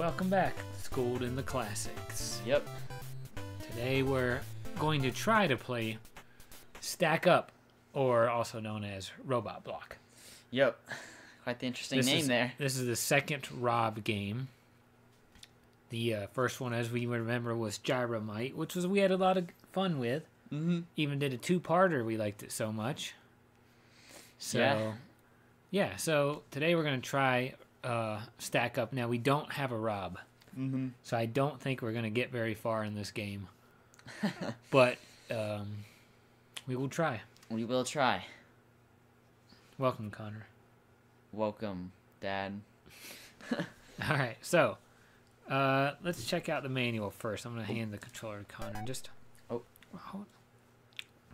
welcome back. Schooled in the Classics. Yep. Today we're going to try to play Stack Up, or also known as Robot Block. Yep. Quite the interesting name there. This is the second Rob game. The first one, as we remember, was Gyromite, which we had a lot of fun with. Mm-hmm. Even did a two-parter. We liked it so much. So, yeah. So today we're going to try Stack Up. Now, we don't have a Rob. Mm-hmm. So I don't think we're going to get very far in this game. But we will try. We will try. Welcome, Connor. Welcome, Dad. All right, so let's check out the manual first. I'm going to hand the controller to Connor. Just I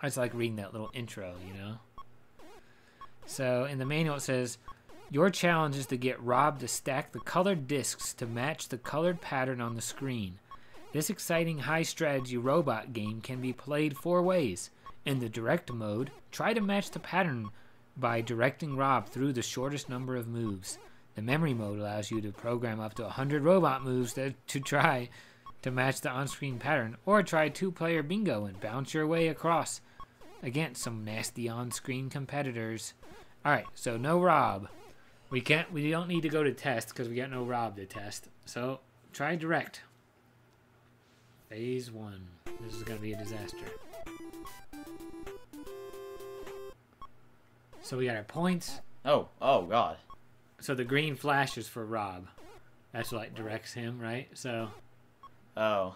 just like reading that little intro, you know? So in the manual it says, your challenge is to get Rob to stack the colored discs to match the colored pattern on the screen. This exciting high-strategy robot game can be played 4 ways. In the direct mode, try to match the pattern by directing Rob through the shortest number of moves. The memory mode allows you to program up to 100 robot moves to try to match the on-screen pattern, or try 2-player bingo and bounce your way across against some nasty on-screen competitors. Alright, so no Rob. We don't need to go to test because we got no Rob to test. So try direct. Phase 1. This is going to be a disaster. So we got our points. Oh God. So the green flashes for Rob. That's what directs him, right? So. Oh.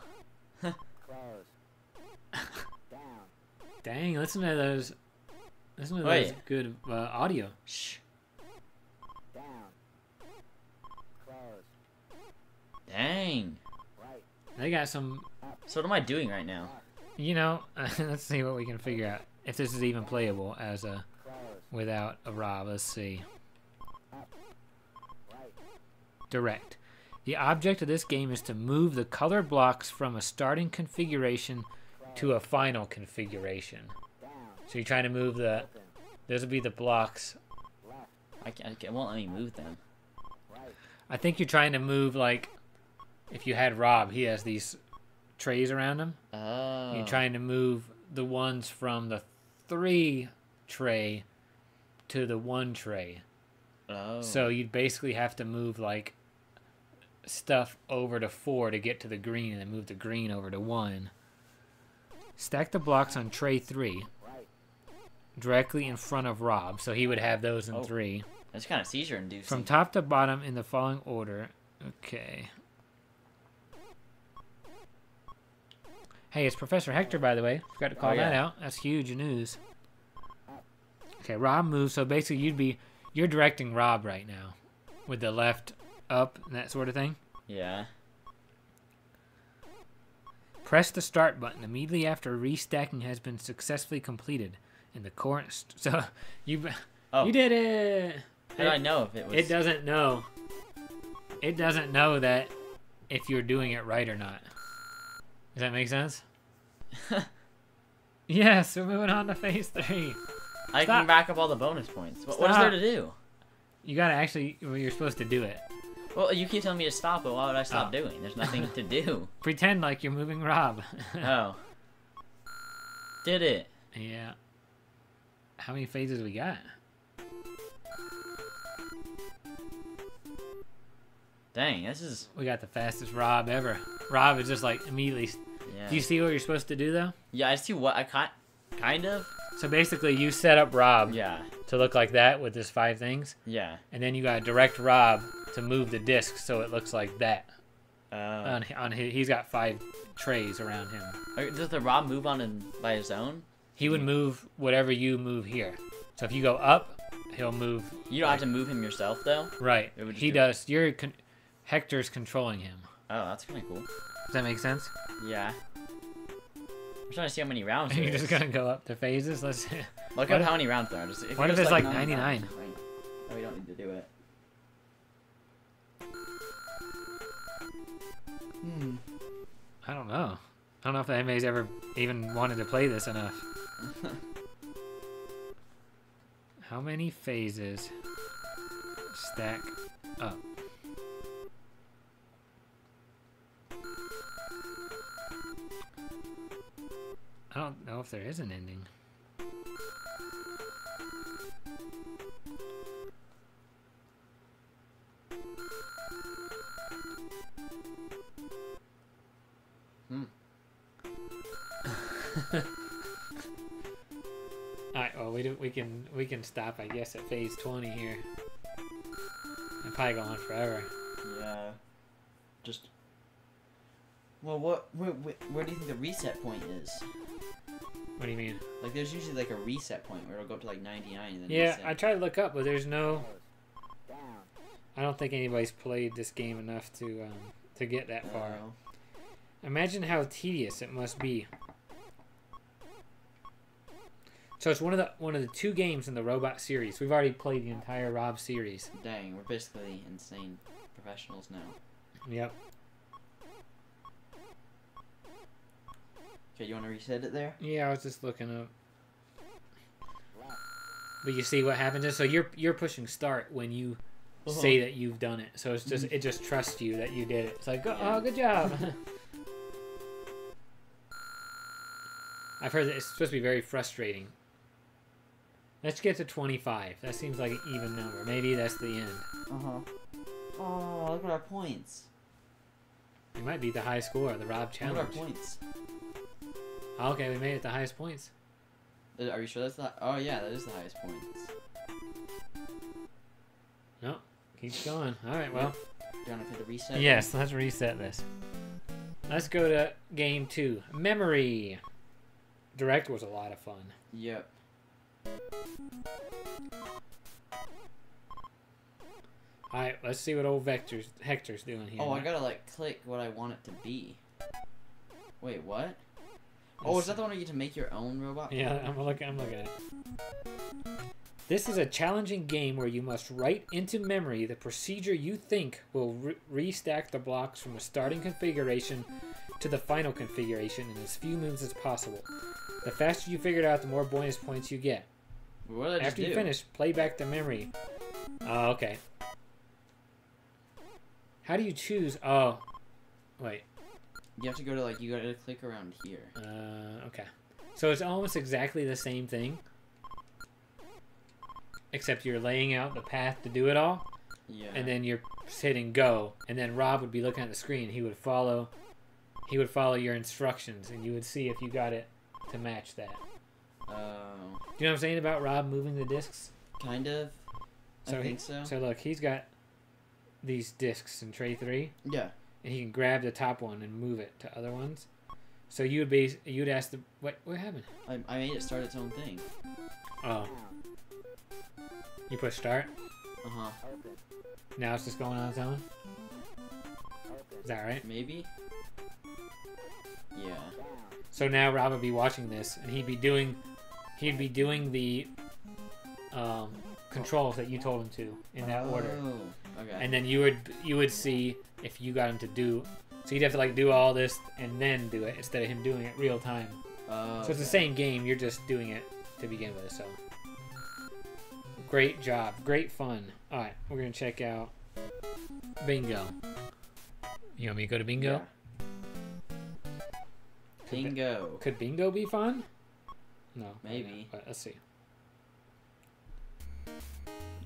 Dang, listen to those. Listen to those good audio. Shh. Dang. They got some. So what am I doing right now? You know, let's see what we can figure out. If this is even playable as a without a Rob. Let's see. Direct. The object of this game is to move the color blocks from a starting configuration to a final configuration. So you're trying to move the. Those would be the blocks. It won't let me move them. I think you're trying to move, like, if you had Rob, he has these trays around him. Oh. You're trying to move the ones from the 3 tray to the 1 tray. Oh. So you'd basically have to move, like, stuff over to 4 to get to the green, and then move the green over to 1. Stack the blocks on tray 3 directly in front of Rob, so he would have those in 3. That's kind of seizure-inducing. From top to bottom in the following order. Okay. Hey, it's Professor Hector, by the way. Forgot to call that out. That's huge news. Okay, Rob moves. So basically, you're directing Rob right now with the left up and that sort of thing. Yeah. Press the start button immediately after restacking has been successfully completed. In the so you did it. How do I know if it was? It doesn't know. It doesn't know that if you're doing it right or not. Does that make sense? Yes, we're moving on to phase 3. I can rack up all the bonus points. What is there to do? You gotta actually. Well, you're supposed to do it. Well, you keep telling me to stop, but why would I stop doing? There's nothing to do. Pretend like you're moving Rob. Oh. Did it? Yeah. How many phases we got? Dang, this is... We got the fastest Rob ever. Rob is just like immediately... Yeah. Do you see what you're supposed to do, though? Yeah, I see what... Kind of? So basically, you set up Rob to look like that with his 5 things. Yeah. And then you got to direct Rob to move the disc so it looks like that. He's got 5 trays around him. Does the Rob move by his own? He would move whatever you move here. So if you go up, he'll move. You don't have to move him yourself, though? Right. He does. Hector's controlling him. Oh, that's kind of cool. Does that make sense? Yeah. I'm trying to see how many rounds You're just going to go up the phases? Let's look up how many rounds there are. What if it's like 99? Oh, we don't need to do it. I don't know. I don't know if anybody's ever even wanted to play this enough. How many phases stack up? I don't know if there is an ending. Alright, well we can stop I guess at phase 20 here. I'm probably going on forever. Yeah. Just. Well, where do you think the reset point is? What do you mean? Like, there's usually like a reset point where it'll go up to like 99 and then Yeah, reset. I tried to look up, but there's no. I don't think anybody's played this game enough to get that far. Imagine how tedious it must be. So it's one of the 2 games in the Robot series. We've already played the entire Rob series. Dang, we're basically insane professionals now. Yep. Okay, you want to reset it there? Yeah, I was just looking up. But you see what happens is, so you're pushing start when you say that you've done it. So it's just it just trusts you that you did it. It's like, oh, good job. I've heard that it's supposed to be very frustrating. Let's get to 25. That seems like an even number. Maybe that's the end. Oh, look at our points. It might be the high score, the Rob challenge. Look at our points. Okay, we made it the highest points. Are you sure that's the... Oh, yeah, that is the highest points. No, keeps going. Alright, well. Do you want to hit the reset? Yes, let's reset this. Let's go to game 2. Memory. Direct was a lot of fun. Yep. Alright, let's see what old Hector's doing here. Oh, I gotta, like, click what I want it to be. Wait, what? Oh, is that the one where you get to make your own robot? Yeah, I'm looking at it. This is a challenging game where you must write into memory the procedure you think will restack the blocks from the starting configuration to the final configuration in as few moves as possible. The faster you figure it out, the more bonus points you get. What did I just After you do? finish, play back the memory. Oh, okay. How do you choose? Oh, wait. You have to go to, like, you gotta click around here. Okay. So it's almost exactly the same thing. Except you're laying out the path to do it all. Yeah. And then you're hitting go. And then Rob would be looking at the screen. He would follow your instructions. And you would see if you got it to match that. Oh. Do you know what I'm saying about Rob moving the discs? Kind of. I think so. So look, he's got these discs in tray 3. Yeah. And he can grab the top one and move it to other ones. So you'd ask the what happened? I made it start its own thing. Oh. You push start? Uh-huh. Now it's just going on its own? Is that right? Maybe? Yeah. So now Rob would be watching this and he'd be doing the controls that you told him to in that order. Okay. And then you would see if you got him to do. So you'd have to like do all this and then do it instead of him doing it real time. So it's the same game. You're just doing it to begin with. So great job, great fun. All right, we're gonna check out Bingo. You want me to go to Bingo? Yeah. Bingo. Could Bingo be fun? No. Maybe. But let's see.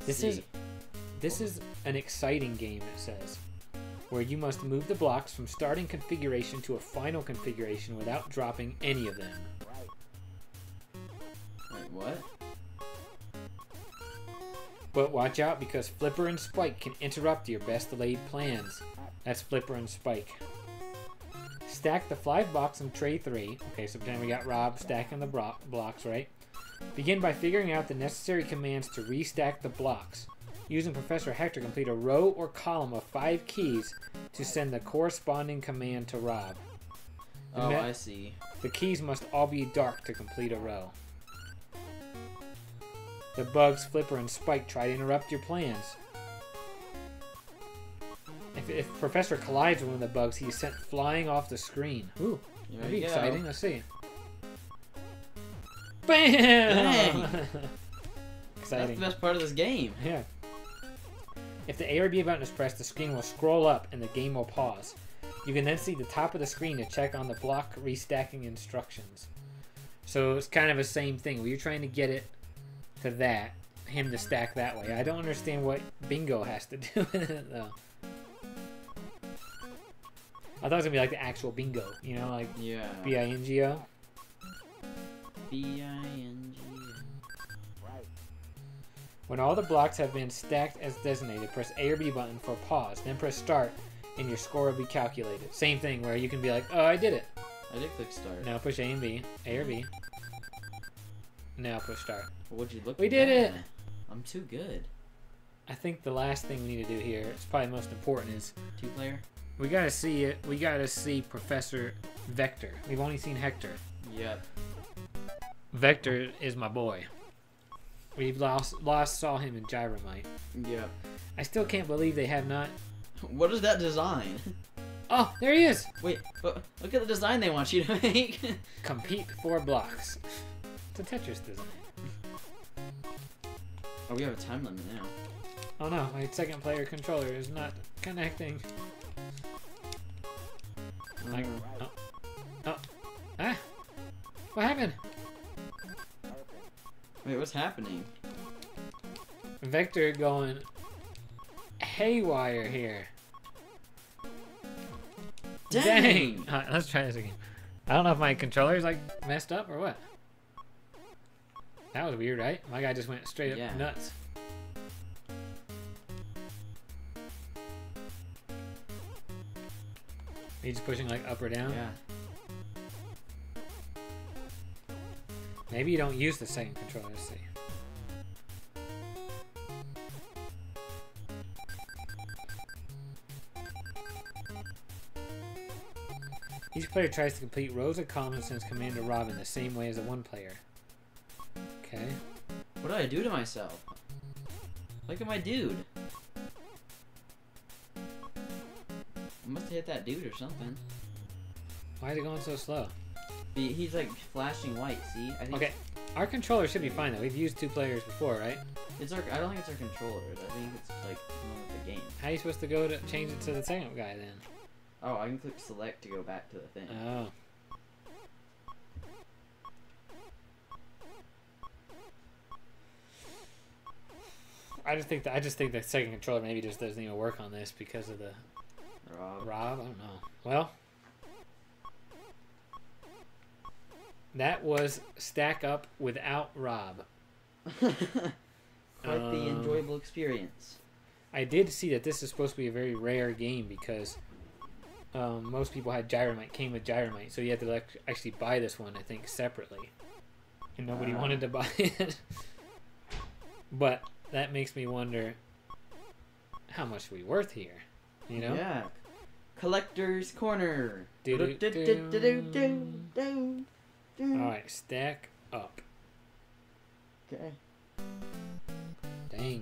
This is an exciting game, it says, where you must move the blocks from starting configuration to a final configuration without dropping any of them. Wait, what? But watch out because Flipper and Spike can interrupt your best laid plans. That's Flipper and Spike. Stack the 5 blocks in tray 3. Okay, so pretend we got Rob stacking the blocks, right? Begin by figuring out the necessary commands to restack the blocks. Using Professor Hector, complete a row or column of 5 keys to send the corresponding command to Rob. I see. The keys must all be dark to complete a row. The bugs, Flipper, and Spike try to interrupt your plans. If Professor collides with one of the bugs, he is sent flying off the screen. Ooh, that'd be exciting. Let's see. Bam! Dang. Exciting. That's the best part of this game. Yeah. If the A or B button is pressed, the screen will scroll up and the game will pause. You can then see the top of the screen to check on the block restacking instructions. So it's kind of the same thing. Where you're trying to get it to that, him to stack that way. I don't understand what bingo has to do with it though. I thought it was gonna be like the actual bingo, you know, like Yeah. B-I-N-G-O. B-I-N-G-O. When all the blocks have been stacked as designated, press A or B button for pause, then press start, and your score will be calculated. Same thing where you can be like, oh, I did it. I did click start. Now push A and B, A or B. Now push start. What'd you look We at did that? it! I'm too good. I think the last thing we need to do here, it's probably most important, is 2-player? we gotta see it. We gotta see Professor Vector. We've only seen Hector. Yep. Vector is my boy. We've saw him in Gyromite. Yep. I still can't believe they have not. What is that design? Oh, there he is. Wait, look at the design they want you to make. Compete 4 blocks. It's a Tetris design. Oh, we have a time limit now. Oh no, my second player controller is not connecting. Like, oh, ah, what happened? Wait, what's happening? Vector going haywire here. Dang! Alright, let's try this again. I don't know if my controller's like messed up or what. That was weird, right? My guy just went straight up nuts. He's pushing like up or down? Yeah. Maybe you don't use the second controller, let's see. Each player tries to complete rows of columns since Commander Rob in the same way as a one player. Okay. What did I do to myself? Look at my dude. I must have hit that dude or something. Why is it going so slow? He's like flashing white, see? I think Okay. Our controller should be fine though. We've used 2 players before, right? It's our, I don't think it's our controllers. I think it's like one with the game. How are you supposed to go to change it to the second guy then? Oh, I can click select to go back to the thing. Oh. I just think the second controller maybe just doesn't even work on this because of the Rob. I don't know. Well, that was Stack Up without Rob. Quite the enjoyable experience. I did see that this is supposed to be a very rare game because most people had Gyromite, came with Gyromite, so you had to actually buy this one, I think, separately. And nobody wanted to buy it. But that makes me wonder how much we worth here, you know? Yeah. Collector's Corner. Alright, Stack Up. Okay. Dang.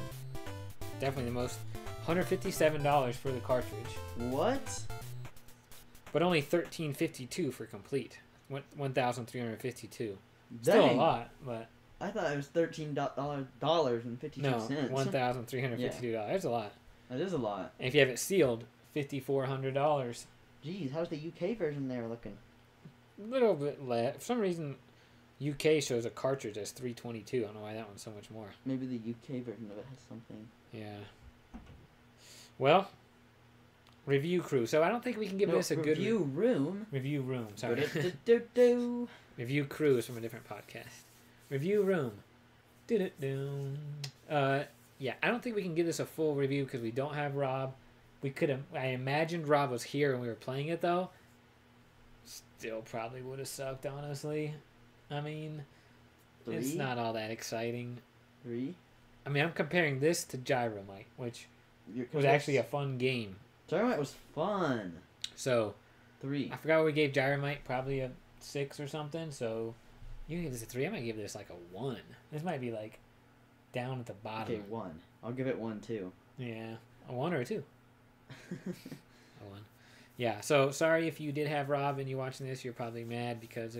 Definitely the most. $157 for the cartridge. What? But only $13.52 for complete. $1,352. Dang. Still a lot, but I thought it was $13.52. no, $1,352. That's a lot. That is a lot. And if you have it sealed, $5,400. Jeez, how's the UK version there looking? A little bit less. For some reason, UK shows a cartridge as $322. I don't know why that one's so much more. Maybe the UK version of it has something. Yeah. Well, review crew. So I don't think we can give this a good review room. Review room. Sorry. Do-do-do-do. Review crew is from a different podcast. Review room. Do-do-do. Yeah, I don't think we can give this a full review because we don't have Rob. We could have. I imagined Rob was here when we were playing it though. Still probably would have sucked, honestly. I mean, 3? it's not all that exciting. 3? I mean, I'm comparing this to Gyromite, which was actually a fun game. Gyromite was fun. So 3. I forgot what we gave Gyromite, probably a 6 or something. So you can give this a 3. I might give this like a 1. This might be like down at the bottom. Okay, 1. I'll give it 1 too. Yeah, a 1 or a 2. A 1. Yeah. So sorry if you did have Rob and you're watching this. You're probably mad because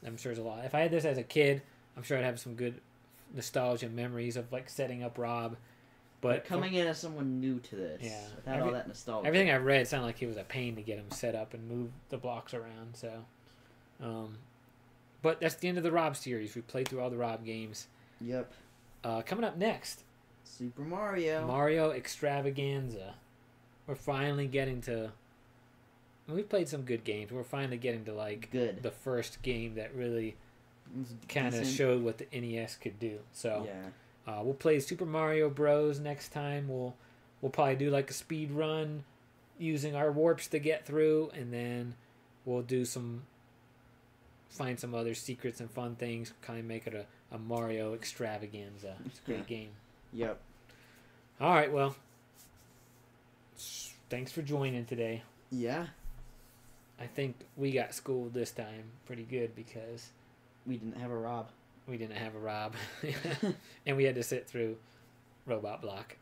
I'm sure there's a lot. If I had this as a kid, I'm sure I'd have some good nostalgia memories of like setting up Rob. But coming in as someone new to this, Yeah. without all that nostalgia. everything I read sounded like it was a pain to get him set up and move the blocks around. So, but that's the end of the Rob series. We played through all the Rob games. Yep. Coming up next, Super Mario. Mario Extravaganza. We're finally getting to. We've played some good games. We're finally getting to like Good. the first game that really It was kind of decent. showed what the NES could do. So. Yeah. We'll play Super Mario Bros. Next time. We'll probably do like a speed run using our warps to get through, and then we'll do find some other secrets and fun things. Kind of make it a Mario Extravaganza. It's a great game. Yep. All right, well, thanks for joining today. Yeah. I think we got schooled this time pretty good because We didn't have a Rob. we didn't have a Rob, and we had to sit through Robot Block.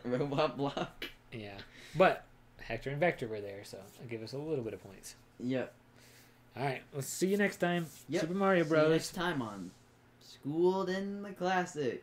Robot Block. Yeah, but Hector and Vector were there, so I'll give us a little bit of points. Yep. All right, we'll see you next time. Yep. Super Mario See you Bros. next time on Schooled in the Classics.